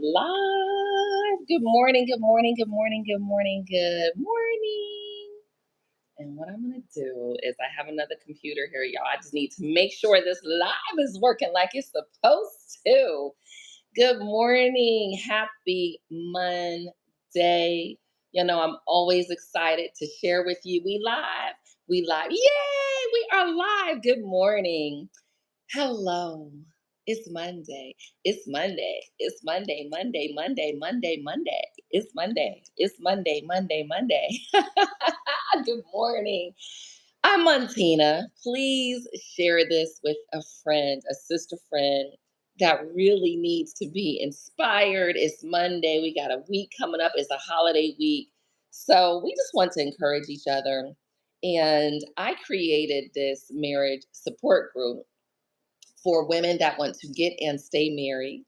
live. Good morning, good morning, good morning, good morning, good morning. And what I'm going to do is I have another computer here, y'all. I just need to make sure this live is working like it's supposed to. Good morning. Happy Monday. I'm always excited to share with you. We live. We live. Yay! We are live. Good morning. Hello. It's Monday. It's Monday. It's Monday, Monday, Monday, Monday, Monday. It's Monday. It's Monday, Monday, Monday. Good morning. I'm Montina. Please share this with a friend, a sister friend that really needs to be inspired. It's Monday. We got a week coming up. It's a holiday week. So we just want to encourage each other. And I created this marriage support group for women that want to get and stay married,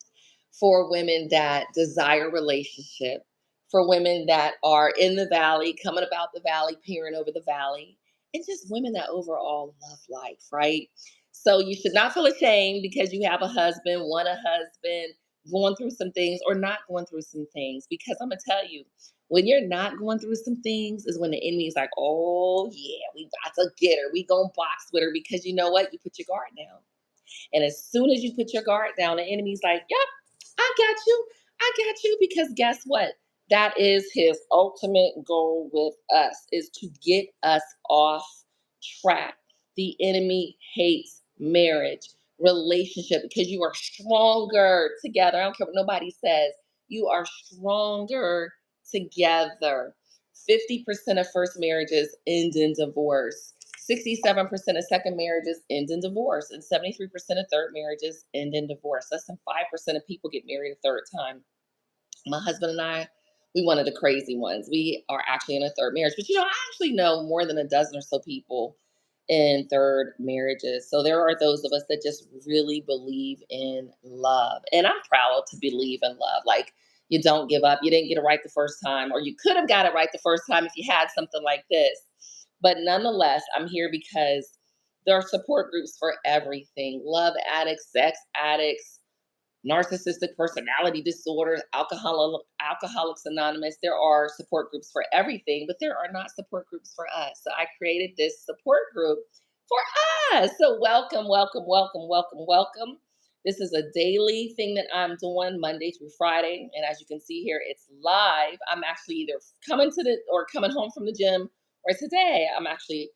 for women that desire relationship, for women that are in the valley, coming about the valley, peering over the valley, and just women that overall love life, right? So you should not feel ashamed because you have a husband, want a husband, going through some things or not going through some things. Because I'm gonna tell you, when you're not going through some things is when the enemy is like, oh yeah, we about to get her. We gonna box with her because you know what? You put your guard down. And as soon as you put your guard down, the enemy's like, yep, I got you. I got you. Because guess what? That is his ultimate goal with us, is to get us off track. The enemy hates marriage, relationship, because you are stronger together. I don't care what nobody says. You are stronger together. 50% of first marriages end in divorce. 67% of second marriages end in divorce, and 73% of third marriages end in divorce. Less than 5% of people get married a third time. My husband and I, we one of the crazy ones. We are actually in a third marriage, but I actually know more than a dozen or so people in third marriages. So there are those of us that just really believe in love. And I'm proud to believe in love. Like, you don't give up. You didn't get it right the first time, or you could have got it right the first time if you had something like this. But nonetheless, I'm here because there are support groups for everything: love addicts, sex addicts, narcissistic personality disorders, Alcoholics Anonymous. There are support groups for everything, but there are not support groups for us. So I created this support group for us. So welcome, welcome, welcome, welcome, welcome. This is a daily thing that I'm doing Monday through Friday. And as you can see here, it's live. I'm actually either coming home from the gym, or today I'm actually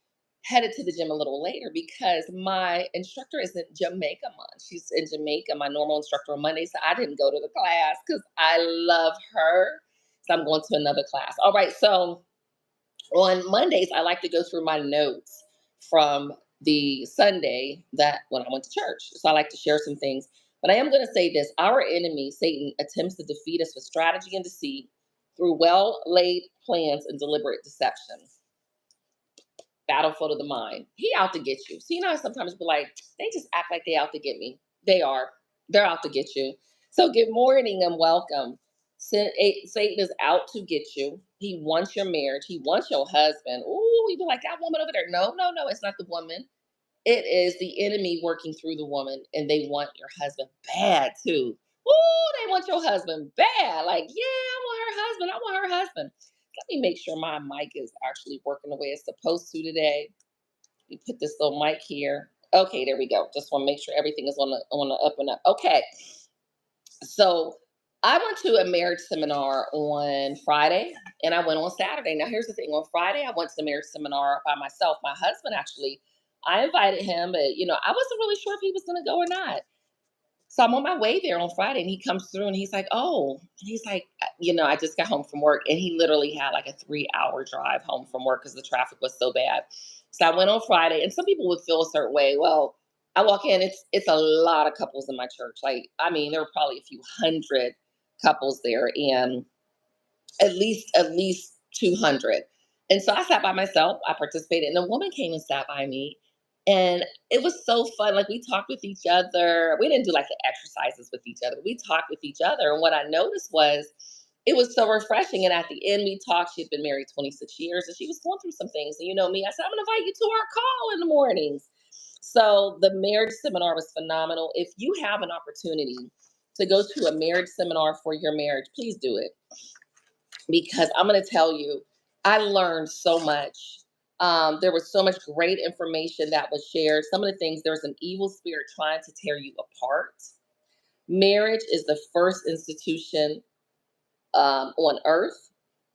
headed to the gym a little later because my instructor is in Jamaica month. She's in Jamaica, my normal instructor on Monday. So I didn't go to the class because I love her. So I'm going to another class. All right. So on Mondays, I like to go through my notes from the Sunday that when I went to church. So I like to share some things. But I am going to say this: our enemy, Satan, attempts to defeat us with strategy and deceit through well laid plans and deliberate deception. Battlefield of the mind. He out to get you. So sometimes people like, they just act like they out to get me. They are. They're out to get you. So good morning and welcome. Satan is out to get you. He wants your marriage. He wants your husband. Ooh, you be like, that woman over there. No, no, no, it's not the woman. It is the enemy working through the woman, and they want your husband bad too. Ooh, they want your husband bad. Like, yeah, I want her husband. I want her husband. Let me make sure my mic is actually working the way it's supposed to today. We put this little mic here. Okay, there we go. Just want to make sure everything is on the up and up. Okay, so I went to a marriage seminar on Friday, and I went on Saturday. Now, here's the thing: on Friday, I went to the marriage seminar by myself. My husband actually, I invited him, but I wasn't really sure if he was going to go or not. So I'm on my way there on Friday, and he comes through and he's like, oh, and he's like, I just got home from work. And he literally had like a 3-hour drive home from work because the traffic was so bad. So I went on Friday, and some people would feel a certain way. Well, I walk in, it's a lot of couples in my church. Like, I mean, there were probably a few hundred couples there, and at least 200. And so I sat by myself. I participated, and a woman came and sat by me, and it was so fun. Like, we talked with each other. We didn't do like the exercises with each other. We talked with each other, and what I noticed was it was so refreshing. And at the end, we talked. She had been married 26 years, and she was going through some things. And you know me, I said, I'm going to invite you to our call in the mornings. So the marriage seminar was phenomenal. If you have an opportunity to go to a marriage seminar for your marriage, please do it, because I'm going to tell you, I learned so much. There was so much great information that was shared. Some of the things, there's an evil spirit trying to tear you apart. Marriage is the first institution on earth.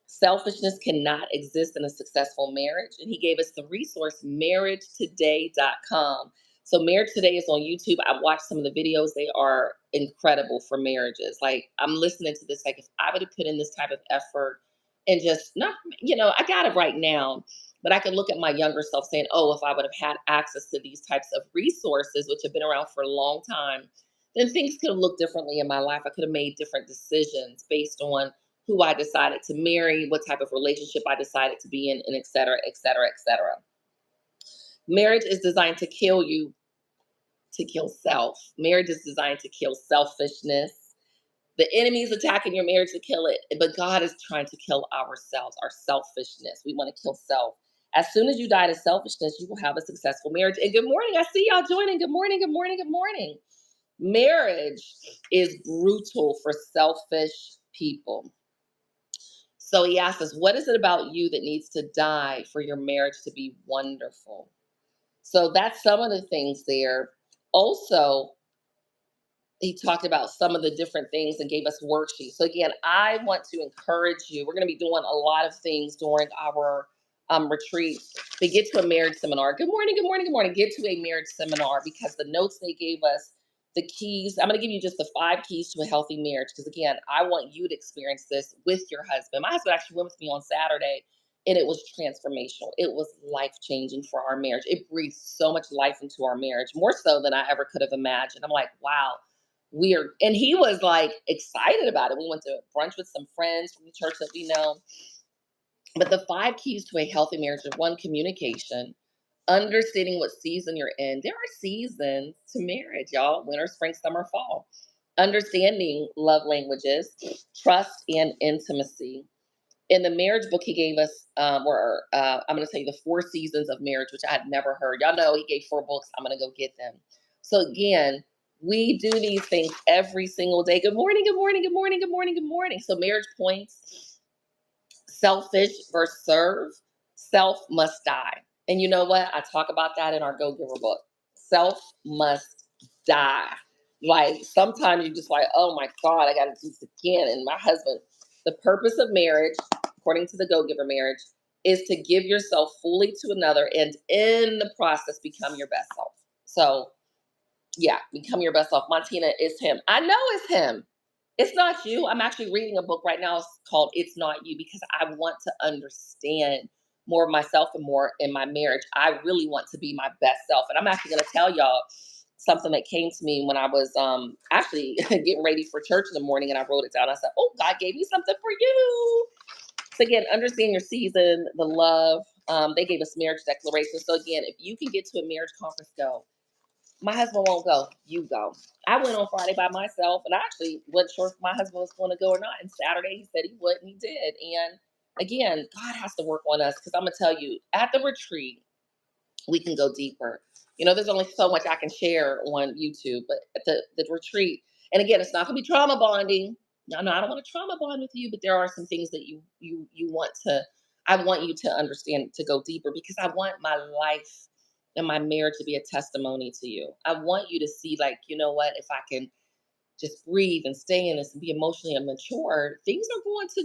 Selfishness cannot exist in a successful marriage. And he gave us the resource, marriagetoday.com. So, Marriage Today is on YouTube. I've watched some of the videos. They are incredible for marriages. Like, I'm listening to this, like, if I would have put in this type of effort and just not, I got it right now, but I could look at my younger self saying, oh, if I would have had access to these types of resources, which have been around for a long time, then things could have looked differently in my life. I could have made different decisions based on who I decided to marry, what type of relationship I decided to be in, and et cetera, et cetera, et cetera. Marriage is designed to kill you, to kill self. Marriage is designed to kill selfishness. The enemy is attacking your marriage to kill it, but God is trying to kill ourselves, our selfishness. We want to kill self. As soon as you die to selfishness, you will have a successful marriage. And good morning. I see y'all joining. Good morning. Good morning. Good morning. Marriage is brutal for selfish people. So he asked us, what is it about you that needs to die for your marriage to be wonderful? So that's some of the things there. Also, he talked about some of the different things and gave us worksheets. So again, I want to encourage you. We're going to be doing a lot of things during our retreat to get to a marriage seminar. Good morning, good morning, good morning. Get to a marriage seminar because the notes they gave us, the keys. I'm going to give you just the 5 keys to a healthy marriage. Because again, I want you to experience this with your husband. My husband actually went with me on Saturday, and it was transformational. It was life changing for our marriage. It breathed so much life into our marriage, more so than I ever could have imagined. I'm like, wow, weird. And he was like excited about it. We went to brunch with some friends from the church that we know. But the 5 keys to a healthy marriage are: 1, communication, understanding what season you're in. There are seasons to marriage, y'all: winter, spring, summer, fall. Understanding love languages, trust, and intimacy. In the marriage book he gave us, were I'm going to tell you the 4 seasons of marriage, which I had never heard. Y'all know he gave 4 books. I'm going to go get them. So again, we do these things every single day. Good morning, good morning, good morning, good morning, good morning. So marriage points: selfish versus serve. Self must die. And you know what? I talk about that in our Go Giver book. Self must die. Like sometimes you're just like, oh my God, I got to do this again. And my husband, the purpose of marriage, according to the Go Giver marriage, is to give yourself fully to another and in the process become your best self. So yeah, become your best self. Montina, is him. I know it's him. It's not you. I'm actually reading a book right now called It's Not You because I want to understand more of myself and more in my marriage. I really want to be my best self. And I'm actually going to tell y'all something that came to me when I was actually getting ready for church in the morning, and I wrote it down. I said, oh, God gave me something for you. So again, understand your season, the love. They gave us marriage declarations. So again, if you can get to a marriage conference, go. My husband won't go. You go. I went on Friday by myself, and I actually wasn't sure if my husband was going to go or not. And Saturday, he said he would, and he did. And again, God has to work on us because I'm going to tell you, at the retreat, we can go deeper. There's only so much I can share on YouTube, but at the retreat, and again, it's not going to be trauma bonding. No, I don't want to trauma bond with you, but there are some things that you want to. I want you to understand, to go deeper, because I want my life and my marriage to be a testimony to you. I want you to see, like, you know what, if I can just breathe and stay in this and be emotionally mature, things are going to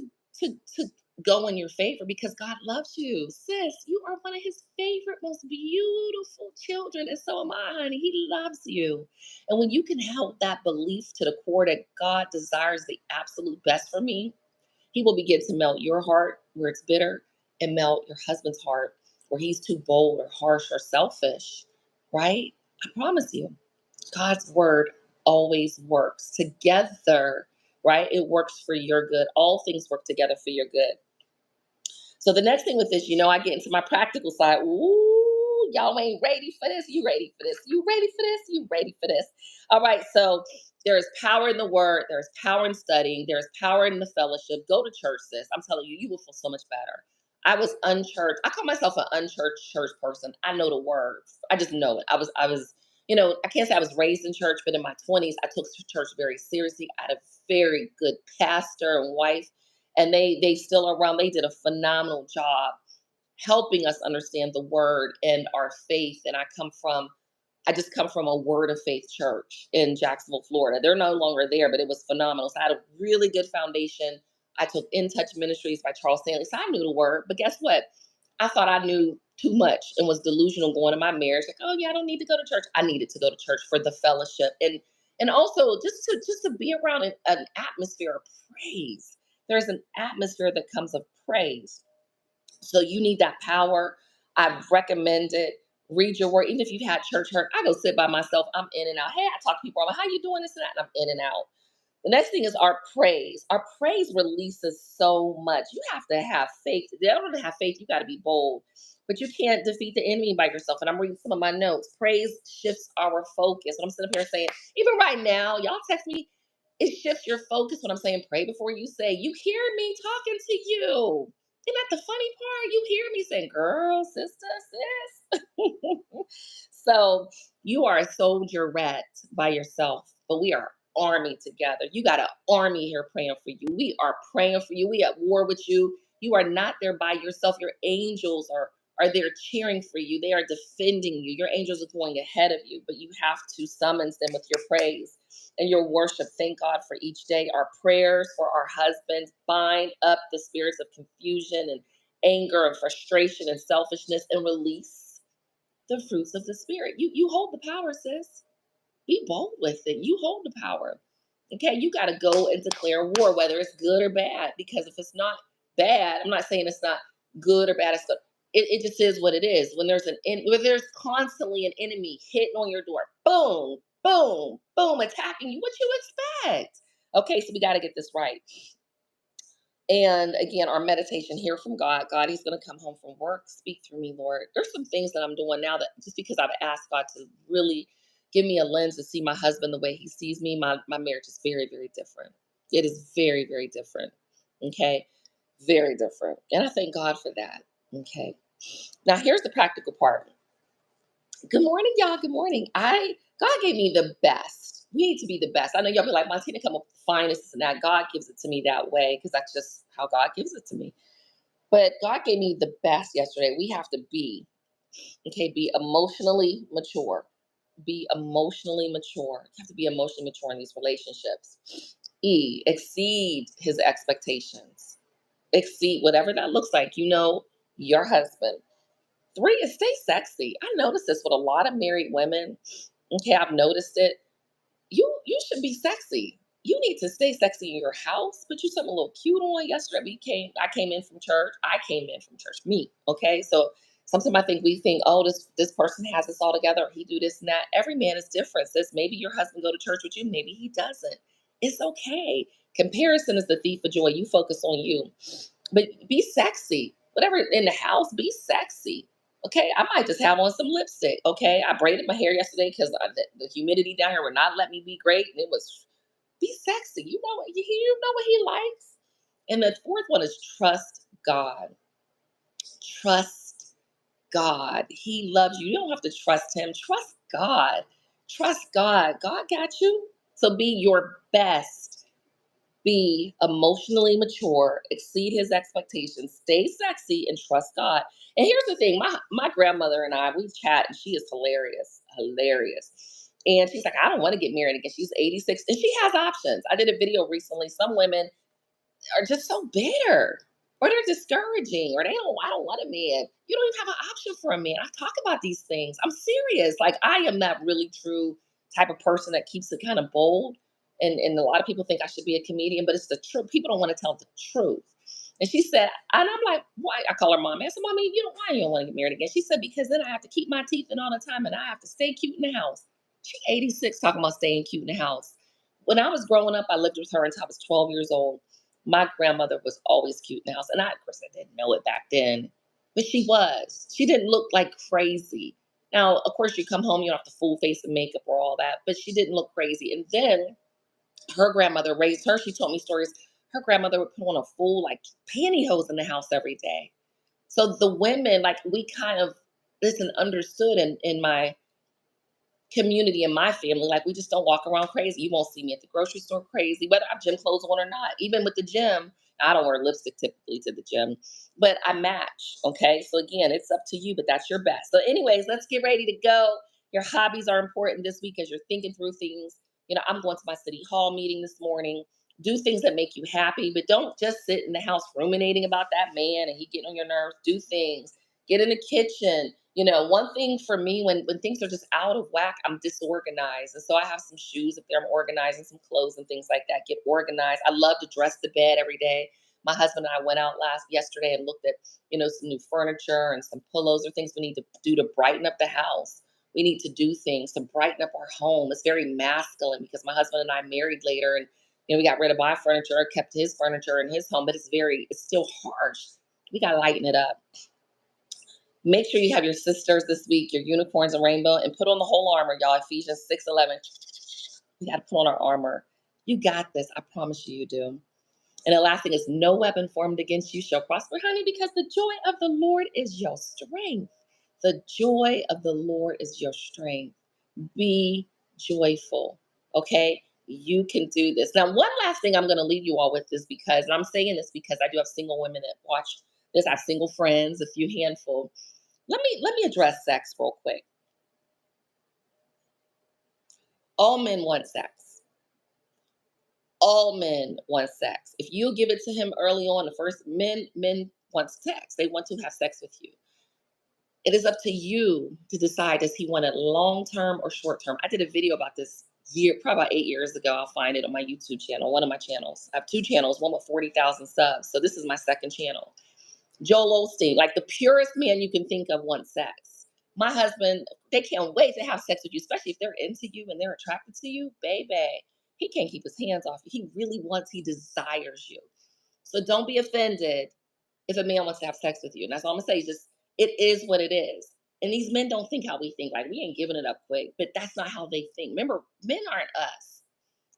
go in your favor because God loves you. Sis, you are one of his favorite, most beautiful children. And so am I, honey. He loves you. And when you can help that belief to the core that God desires the absolute best for me, he will begin to melt your heart where it's bitter and melt your husband's heart where he's too bold or harsh or selfish, right? I promise you. God's word always works together, right? It works for your good. All things work together for your good. So the next thing with this, I get into my practical side. Ooh, y'all ain't ready for this. You ready for this? You ready for this? You ready for this? All right. So there is power in the word. There's power in studying. There's power in the fellowship. Go to church, sis. I'm telling you, you will feel so much better. I was unchurched. I call myself an unchurched church person. I know the words. I just know it. I was, I can't say I was raised in church, but in my 20s, I took church very seriously. I had a very good pastor and wife, and they still are around. They did a phenomenal job helping us understand the word and our faith. And I just come from a word of faith church in Jacksonville, Florida. They're no longer there, but it was phenomenal. So I had a really good foundation. I took In Touch Ministries by Charles Stanley. So I knew the word, but guess what? I thought I knew too much and was delusional going to my marriage. Like, oh yeah, I don't need to go to church. I needed to go to church for the fellowship and also just to be around an atmosphere of praise. There's an atmosphere that comes of praise. So you need that power. I recommend it. Read your word. Even if you've had church hurt, I go sit by myself. I'm in and out. Hey, I talk to people. I'm like, how you doing this and that? And I'm in and out. The next thing is our praise. Our praise releases so much. You have to have faith. In order to have faith, you got to be bold. But you can't defeat the enemy by yourself. And I'm reading some of my notes. Praise shifts our focus. When I'm sitting up here saying, even right now, y'all text me, it shifts your focus when I'm saying pray before you say. You hear me talking to you. Isn't that the funny part? You hear me saying, girl, sister, sis. So you are a soldier-rat by yourself, but we are army together. You got an army here praying for you. We are praying for you. We at war with you. You are not there by yourself. Your angels are there cheering for you. They are defending you. Your angels are going ahead of you, but you have to summons them with your praise and your worship. Thank God for each day. Our prayers for our husbands bind up the spirits of confusion and anger and frustration and selfishness and release the fruits of the spirit. You hold the power, sis. Be bold with it. You hold the power. Okay, you got to go and declare war, whether it's good or bad. Because if it's not bad, I'm not saying it's not good or bad. It just is what it is. When there's constantly an enemy hitting on your door, boom, boom, boom, attacking you. What you expect? Okay, so we got to get this right. And again, our meditation, hear from God. God, He's going to come home from work. Speak through me, Lord. There's some things that I'm doing now that just because I've asked God to really give me a lens to see my husband the way He sees me, my marriage is very, very different. It is very, very different. Okay. Very different. And I thank God for that. Okay. Now, here's the practical part. Good morning, y'all. Good morning. God gave me the best. We need to be the best. I know y'all be like, Montina, come up with the finest and that. God gives it to me that way because that's just how God gives it to me. But God gave me the best yesterday. We have to be emotionally mature. Be emotionally mature. You have to be emotionally mature in these relationships. Exceed his expectations. Exceed whatever that looks like. Your husband. 3 is stay sexy. I noticed this with a lot of married women. Okay, I've noticed it. You should be sexy. You need to stay sexy in your house. Put you something a little cute on. Yesterday I came in from church. I came in from church. Me. Okay. So sometimes we think, oh, this person has this all together, or he do this and that. Every man is different. Sis, maybe your husband go to church with you, maybe he doesn't. It's okay. Comparison is the thief of joy. You focus on you. But be sexy. Whatever in the house, be sexy. Okay, I might just have on some lipstick. Okay, I braided my hair yesterday because the humidity down here would not let me be great, and it was be sexy. You know what he likes. And the fourth one is trust God. Trust God. He loves you. You don't have to trust him. Trust God. Trust God. God got you. So be your best. Be emotionally mature, exceed his expectations, stay sexy, and trust God. And here's the thing: my grandmother and I, we chat, and she is hilarious, hilarious. And she's like, I don't want to get married again. She's 86, and she has options. I did a video recently. Some women are just so bitter, or they're discouraging, or I don't want a man. You don't even have an option for a man. I talk about these things. I'm serious. Like, I am that really true type of person that keeps it kind of bold. And a lot of people think I should be a comedian, but it's the truth. People don't want to tell the truth. And she said, and I'm like, why? I call her mommy. I said, Mommy, why you don't want to get married again? She said, because then I have to keep my teeth in all the time and I have to stay cute in the house. She's 86 talking about staying cute in the house. When I was growing up, I lived with her until I was 12 years old. My grandmother was always cute in the house. And of course, I didn't know it back then, but she was. She didn't look like crazy. Now, of course, you come home, you don't have to full face and makeup or all that, but she didn't look crazy. And then her grandmother raised her. She told me stories. Her grandmother would put on a full like pantyhose in the house every day. So the women, like we kind of listen understood in my community in my family. Like, we just don't walk around crazy. You won't see me at the grocery store crazy, whether I have gym clothes on or not. Even with the gym, I don't wear lipstick typically to the gym, but I match. Okay. So again, it's up to you, but that's your best. So, anyways, let's get ready to go. Your hobbies are important this week as you're thinking through things. I'm going to my city hall meeting this morning. Do things that make you happy, but don't just sit in the house ruminating about that man and he getting on your nerves. Do things. Get in the kitchen. One thing for me, when things are just out of whack, I'm disorganized. And so I have some shoes up there, I'm organizing some clothes and things like that. Get organized. I love to dress the bed every day. My husband and I went out yesterday and looked at, some new furniture and some pillows or things we need to do to brighten up the house. We need to do things to brighten up our home. It's very masculine because my husband and I married later, and we got rid of my furniture, kept his furniture in his home, but it's still harsh. We gotta lighten it up. Make sure you have your sisters this week, your unicorns and rainbow, and put on the whole armor, y'all. Ephesians 6:11. We got to put on our armor. You got this. I promise you, you do. And the last thing is, no weapon formed against you shall prosper, honey, because the joy of the Lord is your strength. The joy of the Lord is your strength. Be joyful. Okay? You can do this. Now, one last thing I'm going to leave you all with is and I'm saying this because I do have single women that watch this. I have single friends, a few handful. Let me address sex real quick. All men want sex. All men want sex. If you give it to him early on, the first men want sex. They want to have sex with you. It is up to you to decide, does he want it long term or short term? I did a video about this probably about 8 years ago. I'll find it on my YouTube channel, one of my channels. I have two channels, one with 40,000 subs. So this is my second channel. Joel Osteen, like the purest man you can think of, wants sex. My husband, they can't wait to have sex with you, especially if they're into you and they're attracted to you, baby. He can't keep his hands off you. He desires you. So don't be offended if a man wants to have sex with you. And that's all I'm gonna say. Just, it is what it is. And these men don't think how we think. Like, we ain't giving it up quick, but that's not how they think. Remember, men aren't us.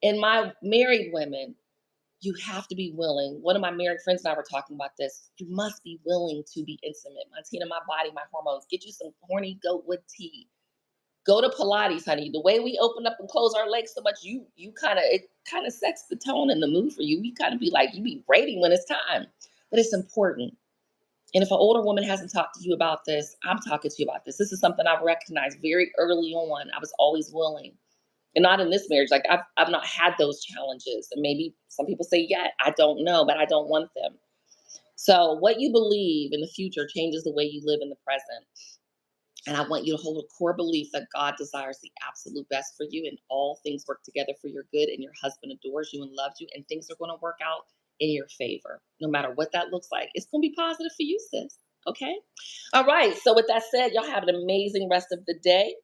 And my married women, you have to be willing. One of my married friends and I were talking about this. You must be willing to be intimate. Montina, my body, my hormones. Get you some horny goatwood tea. Go to Pilates, honey. The way we open up and close our legs so much, it kind of sets the tone and the mood for you. You kind of be like, you be rating when it's time. But it's important. And if an older woman hasn't talked to you about this, I'm talking to you about this. This is something I've recognized very early on. I was always willing. And not in this marriage. Like, I've not had those challenges. And maybe some people say, yeah, I don't know, but I don't want them. So what you believe in the future changes the way you live in the present. And I want you to hold a core belief that God desires the absolute best for you, and all things work together for your good, and your husband adores you and loves you, and things are going to work out in your favor. No matter what that looks like, it's going to be positive for you, sis. Okay? All right. So with that said, y'all have an amazing rest of the day.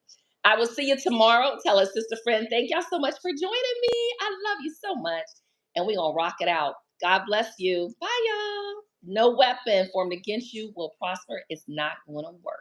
I will see you tomorrow. Tell us, sister friend, thank y'all so much for joining me. I love you so much. And we're going to rock it out. God bless you. Bye, y'all. No weapon formed against you will prosper. It's not going to work.